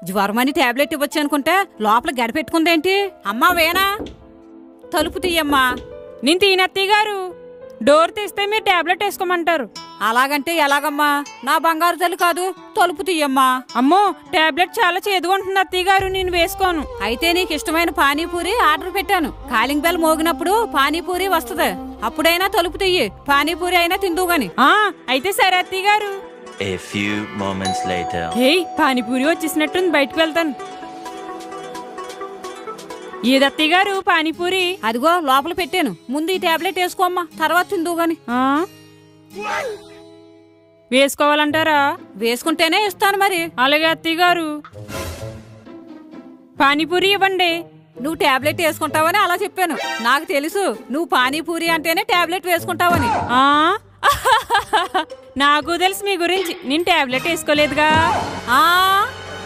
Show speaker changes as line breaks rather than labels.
జ్వరమని tablet ఇవ్వచ్చు అనుకుంటే లోపల గడిపెట్టుకుందేంటి? అమ్మా వేనా, తలుపు తీయమ్మా.
నేను తీనత్తయ్య గారు, డోర్ తీస్తే మీరు టాబ్లెట్ వేసుకోమంటారు.
అలాగంటే ఎలాగమ్మా? నా బంగారు తల్లి కాదు, తలుపు తీయమ్మా.
అమ్మో, టాబ్లెట్ చాలా చేదుగా ఉంటుంది అత్తయ్య గారు, నేను వేసుకోను.
అయితే నీకు ఇష్టమైన పానీపూరి ఆర్డర్ పెట్టాను. కాలింగ్ బెల్ మోగినప్పుడు పానీపూరి వస్తుంది, అప్పుడైనా తలుపు తీయి. పానీపూరి అయినా తిందువు గాని.
అయితే సరే అత్తయ్య గారు.
A few moments later.
Panipuri వచ్చేసినట్టుంది, బయటకు వెళ్తాను. ఏదత్తయ్య గారు పానీపూరి?
అదిగో లోపల పెట్టాను, ముందు ఈ టాబ్లెట్ వేసుకోమ్మా, తర్వాత తిందువు గాని.
వేసుకోవాలంటారా?
వేసుకుంటేనే ఇస్తాను మరి.
అలాగే అత్తయ్య గారు, పానీపూరి ఇవ్వండి.
నువ్వు టాబ్లెట్ వేసుకుంటావని అలా చెప్పాను. నాకు తెలుసు నువ్వు పానీపూరి అంటేనే టాబ్లెట్ వేసుకుంటావని.
నాకు తెలుసు మీ గురించి, నేను టాబ్లెట్ వేసుకోలేదుగా.